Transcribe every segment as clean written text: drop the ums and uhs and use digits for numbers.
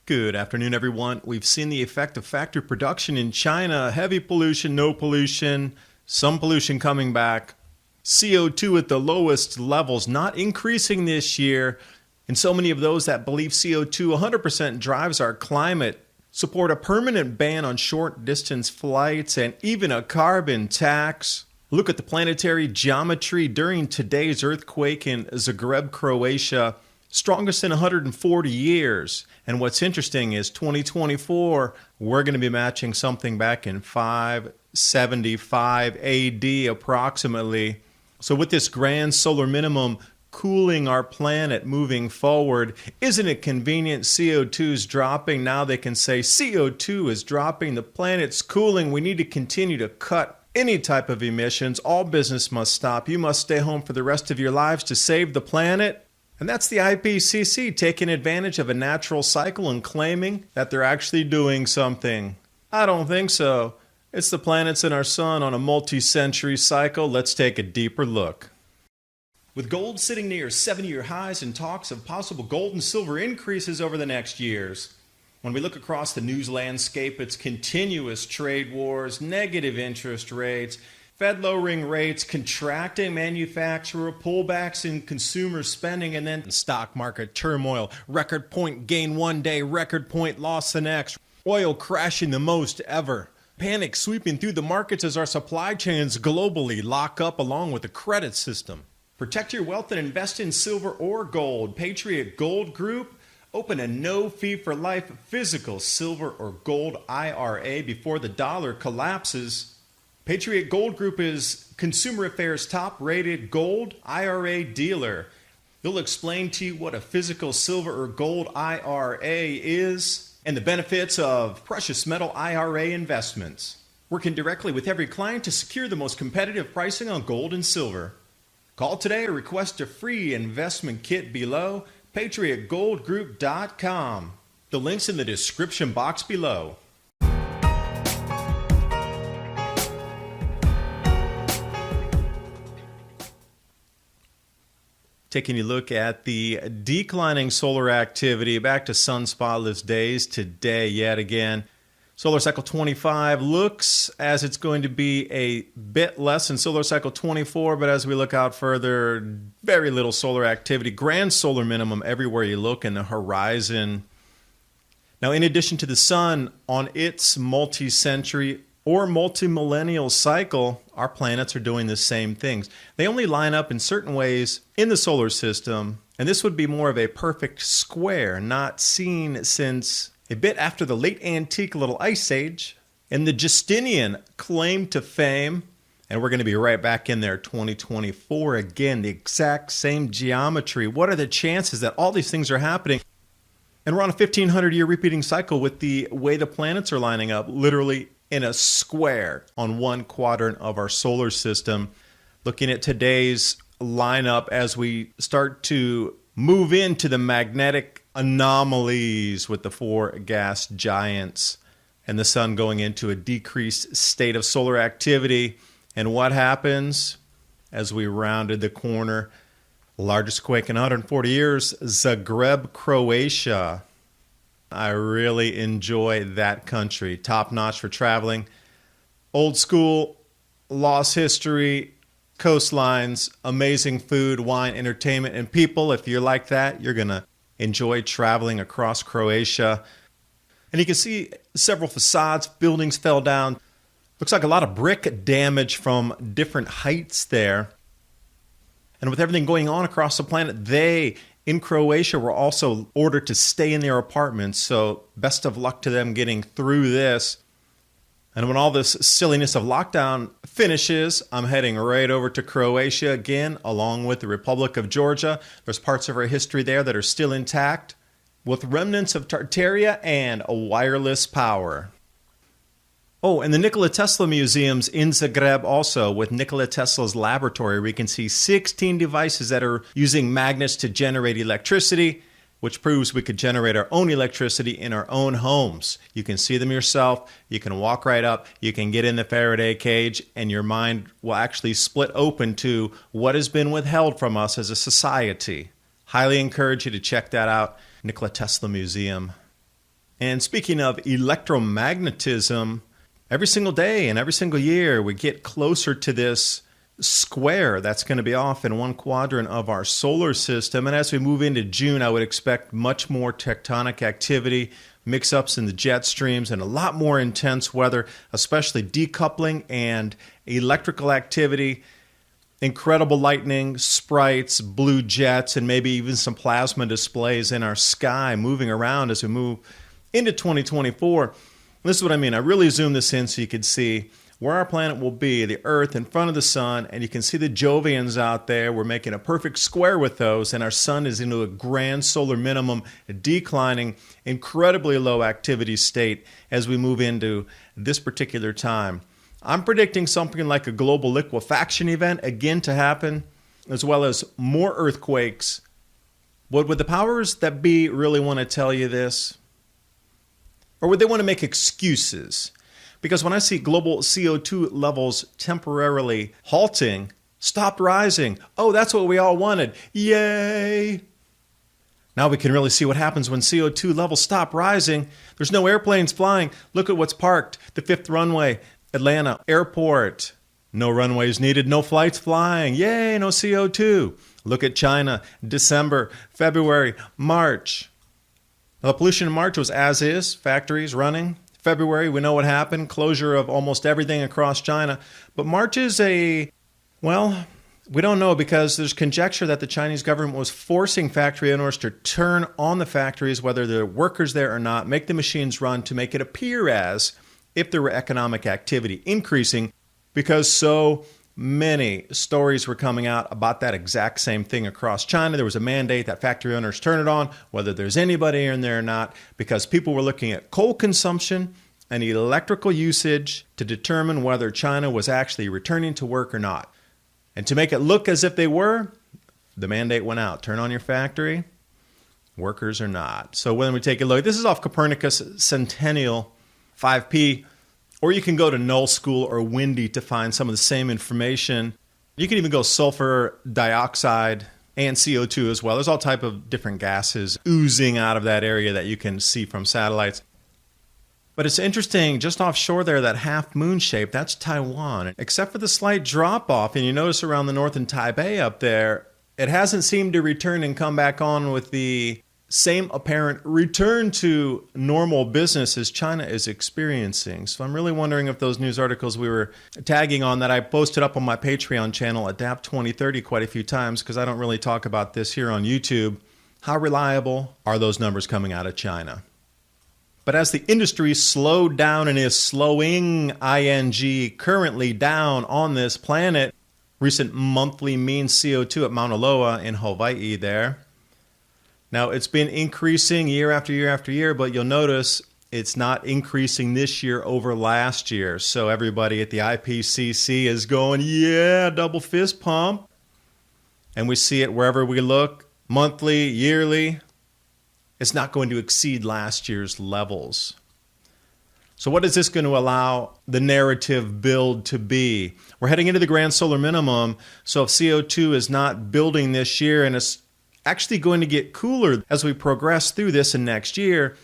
Good afternoon, everyone. We've seen the effect of factory production in China. Heavy pollution, no pollution, some pollution coming back. CO2 at the lowest levels, not increasing this year. And so many of those that believe CO2 100% drives our climate support a permanent ban on short-distance flights and even a carbon tax. Look at the planetary geometry during today's earthquake in Zagreb, Croatia. Strongest in 140 years. And what's interesting is 2024, we're going to be matching something back in 575 AD approximately. So with this grand solar minimum cooling our planet moving forward, isn't it convenient? CO2 is dropping. Now they can say CO2 is dropping. The planet's cooling. We need to continue to cut any type of emissions. All business must stop. You must stay home for the rest of your lives to save the planet. And that's the IPCC taking advantage of a natural cycle and claiming that they're actually doing something. I don't think so. It's the planets and our sun on a multi-century cycle. Let's take a deeper look. With gold sitting near 7-year highs and talks of possible gold and silver increases over the next years. When we look across the news landscape, it's continuous trade wars, negative interest rates, Fed lowering rates, contracting manufacturer, pullbacks in consumer spending, and then stock market turmoil. Record point gain one day, record point loss the next. Oil crashing the most ever. Panic sweeping through the markets as our supply chains globally lock up along with the credit system. Protect your wealth and invest in silver or gold. Patriot Gold Group. Open a no-fee-for-life physical silver or gold IRA before the dollar collapses. Patriot Gold Group is Consumer Affairs' top-rated gold IRA dealer. They'll explain to you what a physical silver or gold IRA is and the benefits of precious metal IRA investments. Working directly with every client to secure the most competitive pricing on gold and silver. Call today or request a free investment kit below, patriotgoldgroup.com. The link's in the description box below. Taking a look at the declining solar activity, back to sun spotless days today yet again. Solar cycle 25 looks as it's going to be a bit less than solar cycle 24, but as we look out further, very little solar activity. Grand solar minimum everywhere you look in the horizon. Now, in addition to the sun on its multi-century or multi-millennial cycle, our planets are doing the same things. They only line up in certain ways in the solar system, and this would be more of a perfect square, not seen since a bit after the late antique little ice age and the Justinian claim to fame. And we're going to be right back in there 2024 again, the exact same geometry. What are the chances that all these things are happening? And we're on a 1,500-year repeating cycle with the way the planets are lining up, literally in a square on one quadrant of our solar system. Looking at today's lineup as we start to move into the magnetic anomalies with the four gas giants and the sun going into a decreased state of solar activity. And what happens as we rounded the corner? Largest quake in 140 years, Zagreb, Croatia. I really enjoy that country. Top notch for traveling. Old school, lost history, coastlines, amazing food, wine, entertainment, and people. If you're like that, you're going to enjoy traveling across Croatia. And you can see several facades, buildings fell down. Looks like a lot of brick damage from different heights there. And with everything going on across the planet, they in Croatia were also ordered to stay in their apartments, so best of luck to them getting through this. And when all this silliness of lockdown finishes, I'm heading right over to Croatia again, along with the Republic of Georgia. There's parts of our history there that are still intact, with remnants of Tartaria and a wireless power. Oh, and the Nikola Tesla Museum's in Zagreb also, with Nikola Tesla's laboratory. We can see 16 devices that are using magnets to generate electricity, which proves we could generate our own electricity in our own homes. You can see them yourself. You can walk right up. You can get in the Faraday cage, and your mind will actually split open to what has been withheld from us as a society. Highly encourage you to check that out, Nikola Tesla Museum. And speaking of electromagnetism, every single day and every single year we get closer to this square that's going to be off in one quadrant of our solar system. And as we move into June, I would expect much more tectonic activity, mix-ups in the jet streams, and a lot more intense weather, especially decoupling and electrical activity, incredible lightning, sprites, blue jets, and maybe even some plasma displays in our sky moving around as we move into 2024. This is what I mean. I really zoomed this in so you could see where our planet will be, the Earth in front of the sun, and you can see the Jovians out there. We're making a perfect square with those, and our sun is into a grand solar minimum, a declining, incredibly low activity state as we move into this particular time. I'm predicting something like a global liquefaction event again to happen, as well as more earthquakes. Would the powers that be really want to tell you this? Or would they want to make excuses? Because when I see global CO2 levels temporarily halting, stopped rising, oh, that's what we all wanted. Yay! Now we can really see what happens when CO2 levels stop rising. There's no airplanes flying. Look at what's parked. The 5th runway, Atlanta Airport. No runways needed, no flights flying. Yay, no CO2. Look at China, December, February, March. Now, the pollution in March was as is, factories running. February, we know what happened, closure of almost everything across China. But March is we don't know because there's conjecture that the Chinese government was forcing factory owners to turn on the factories, whether there are workers there or not, make the machines run to make it appear as if there were economic activity increasing, because so many stories were coming out about that exact same thing across China. There was a mandate that factory owners turn it on, whether there's anybody in there or not, because people were looking at coal consumption and electrical usage to determine whether China was actually returning to work or not. And to make it look as if they were, the mandate went out. Turn on your factory, workers or not. So when we take a look, this is off Copernicus Centennial 5P. Or you can go to Null School or Windy to find some of the same information. You can even go sulfur dioxide and CO2 as well. There's all type of different gases oozing out of that area that you can see from satellites. But it's interesting, just offshore there, that half moon shape, that's Taiwan. Except for the slight drop off, and you notice around the northern Taipei up there, it hasn't seemed to return and come back on with the same apparent return to normal business as China is experiencing. So I'm really wondering if those news articles we were tagging on that I posted up on my Patreon channel, Adapt 2030, quite a few times, because I don't really talk about this here on YouTube. How reliable are those numbers coming out of China? But as the industry slowed down and is slowing, currently down on this planet, recent monthly mean CO2 at Mauna Loa in Hawaii there. Now, it's been increasing year after year after year, but you'll notice it's not increasing this year over last year. So everybody at the IPCC is going, yeah, double fist pump. And we see it wherever we look, monthly, yearly. It's not going to exceed last year's levels. So what is this going to allow the narrative build to be? We're heading into the Grand Solar Minimum, so if CO2 is not building this year and it's actually going to get cooler as we progress through this and next year,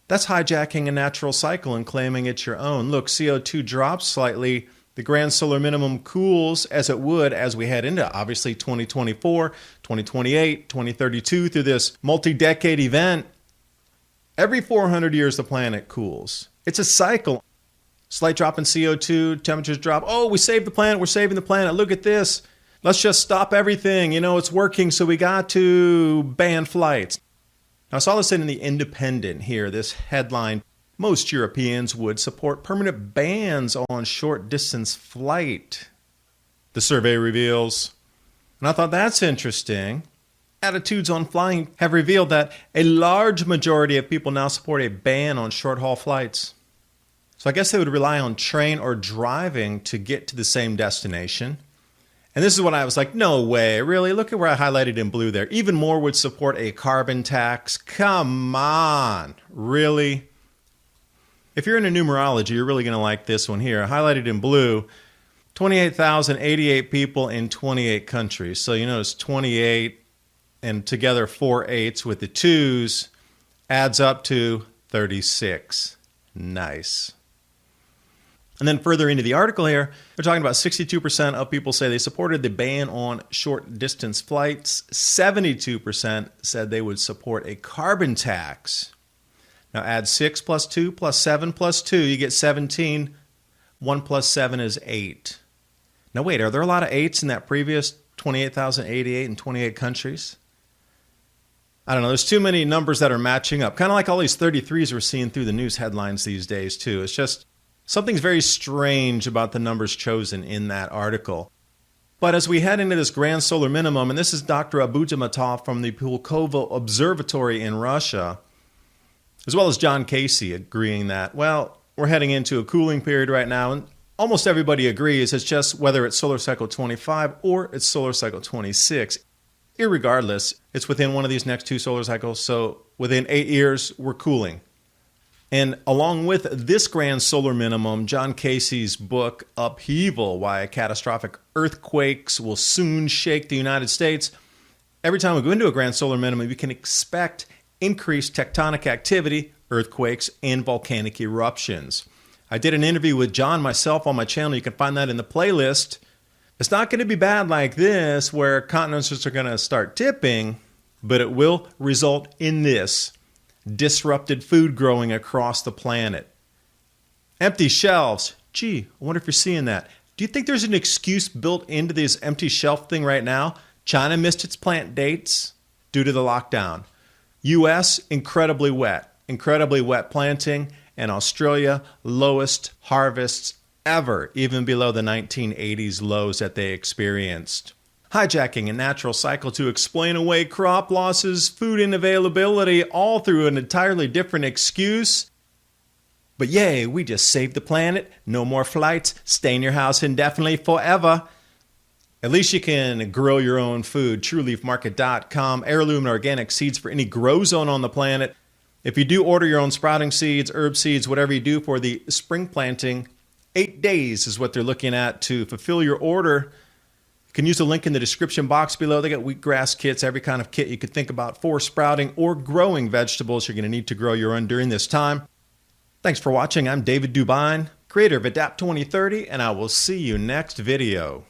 that's hijacking a natural cycle and claiming it's your own. Look, CO2 drops slightly. The Grand Solar Minimum cools as it would as we head into, obviously, 2024, 2028, 2032 through this multi-decade event. Every 400 years, the planet cools. It's a cycle. Slight drop in CO2, temperatures drop. Oh, we saved the planet. We're saving the planet. Look at this. Let's just stop everything. You know, it's working, so we got to ban flights. Now, I saw this in the Independent here, this headline. Most Europeans would support permanent bans on short-distance flight, the survey reveals. And I thought that's interesting. Attitudes on flying have revealed that a large majority of people now support a ban on short-haul flights. So I guess they would rely on train or driving to get to the same destination. And this is what I was like, no way, really? Look at where I highlighted in blue there. Even more would support a carbon tax. Come on, really? If you're into numerology, you're really going to like this one here. Highlighted in blue, 28,088 people in 28 countries. So you notice 28 and together 4 8s with the 2s adds up to 36. Nice. And then further into the article here, they're talking about 62% of people say they supported the ban on short distance flights. 72% said they would support a carbon tax. Now add 6 plus 2 plus 7 plus 2, you get 17. 1 plus 7 is 8. Now wait, are there a lot of 8s in that previous 28,088 in 28 countries? I don't know, there's too many numbers that are matching up. Kind of like all these 33s we're seeing through the news headlines these days too. It's just something's very strange about the numbers chosen in that article. But as we head into this Grand Solar Minimum, and this is Dr. Abujamatov from the Pulkovo Observatory in Russia, as well as John Casey agreeing that, well, we're heading into a cooling period right now, and almost everybody agrees. It's just whether it's solar cycle 25 or it's solar cycle 26. Irregardless, it's within one of these next two solar cycles, so within 8 years, we're cooling. And along with this Grand Solar Minimum, John Casey's book, Upheaval, Why Catastrophic Earthquakes Will Soon Shake the United States. Every time we go into a Grand Solar Minimum, we can expect increased tectonic activity, earthquakes, and volcanic eruptions. I did an interview with John myself on my channel. You can find that in the playlist. It's not going to be bad like this, where continents are going to start tipping, but it will result in this. Disrupted food growing across the planet. Empty shelves. Gee, I wonder if you're seeing that. Do you think there's an excuse built into this empty shelf thing right now? China missed its plant dates due to the lockdown. U.S., incredibly wet planting. And Australia, lowest harvests ever, even below the 1980s lows that they experienced. Hijacking a natural cycle to explain away crop losses, food unavailability, all through an entirely different excuse. But yay, we just saved the planet. No more flights. Stay in your house indefinitely forever. At least you can grow your own food. TrueLeafMarket.com. Heirloom and organic seeds for any grow zone on the planet. If you do order your own sprouting seeds, herb seeds, whatever you do for the spring planting, 8 days is what they're looking at to fulfill your order. You can use the link in the description box below. They got wheatgrass kits, every kind of kit you could think about for sprouting or growing vegetables you're going to need to grow your own during this time. Thanks for watching. I'm David Dubine, creator of Adapt 2030, and I will see you next video.